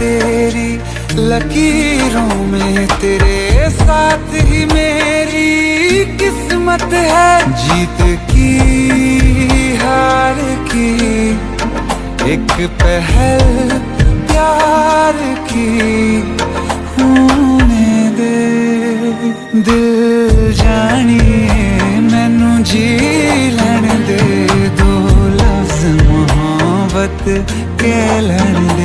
तेरी लकीरों में, तेरे साथ ही मेरी किस्मत है। जीत की हार की एक पहल प्यार की होने दे। दिल जानिए मैनू जी लैण दे, दो लफ्ज़ मोहब्बत कह लैण दे।